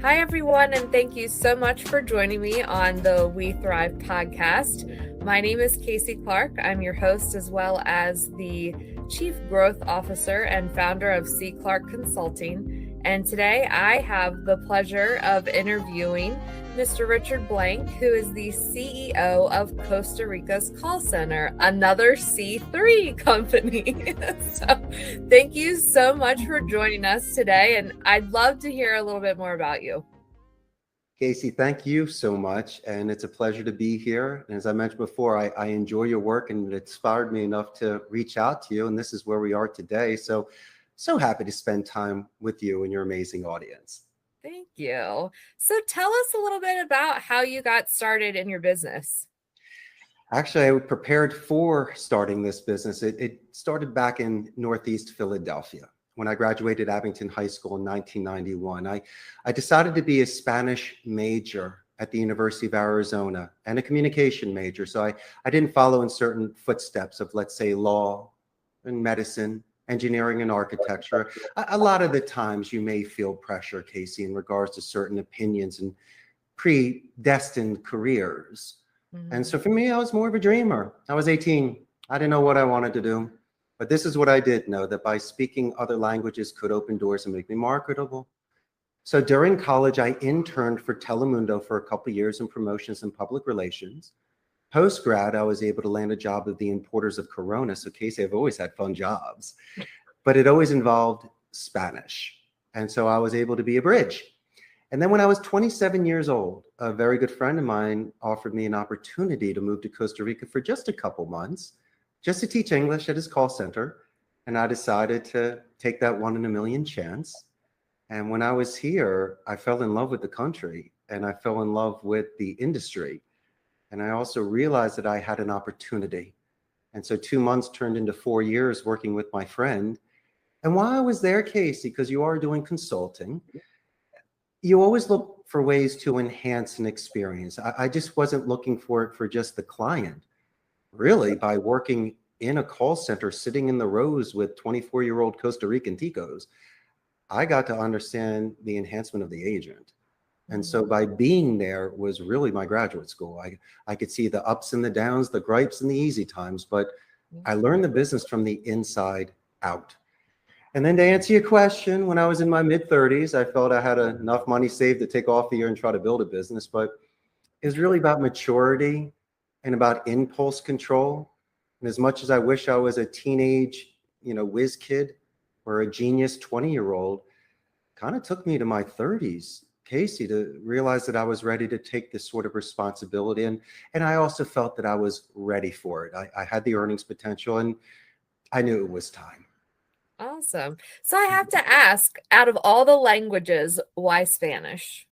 Hi, everyone, and thank you so much for joining me on the weTHRIVE podcast. My name is Casey Clark. I'm your host as well as the Chief Growth Officer and founder of C. Clark Consulting. And today I have the pleasure of interviewing Mr. Richard Blank, who is the CEO of Costa Rica's call center, another C3 company. So thank you so much for joining us today, and I'd love to hear a little bit more about you. Casey, thank you so much. And it's a pleasure to be here. And as I mentioned before, I enjoy your work and it inspired me enough to reach out to you. And this is where we are today. So happy to spend time with you and your amazing audience. Thank you. So tell us a little bit about how you got started in your business. Actually, I prepared for starting this business. It started back in Northeast Philadelphia. When I graduated Abington High School in 1991, I decided to be a Spanish major at the University of Arizona and a communication major. So I didn't follow in certain footsteps of, let's say, law and medicine, engineering and architecture. A lot of the times you may feel pressure, Casey, in regards to certain opinions and predestined careers. And so for me, I was more of a dreamer. I was 18. I didn't know what I wanted to do. But this is what I did know, that by speaking other languages could open doors and make me marketable. So during college, I interned for Telemundo for a couple of years in promotions and public relations. Post-grad, I was able to land a job with the importers of Corona. So Casey, I've always had fun jobs, but it always involved Spanish. And so I was able to be a bridge. And then when I was 27 years old, a very good friend of mine offered me an opportunity to move to Costa Rica for just a couple months, just to teach English at his call center. And I decided to take that 1 in a million chance. And when I was here, I fell in love with the country and I fell in love with the industry. And I also realized that I had an opportunity. And so 2 months turned into 4 years working with my friend. And while I was there, Casey, because you are doing consulting, you always look for ways to enhance an experience. I just wasn't looking for it for just the client. Really, by working in a call center, sitting in the rows with 24-year-old Costa Rican ticos, I got to understand the enhancement of the agent. And so by being there was really my graduate school. I could see the ups and the downs, the gripes and the easy times, but I learned the business from the inside out. And then to answer your question, when I was in my mid-30s, I felt I had enough money saved to take off a year and try to build a business, but it was really about maturity and about impulse control. And as much as I wish I was a teenage, whiz kid or a genius 20-year-old, kind of took me to my 30s, Casey, to realize that I was ready to take this sort of responsibility. And I also felt that I was ready for it. I had the earnings potential and I knew it was time. Awesome. So I have to ask, out of all the languages, why Spanish?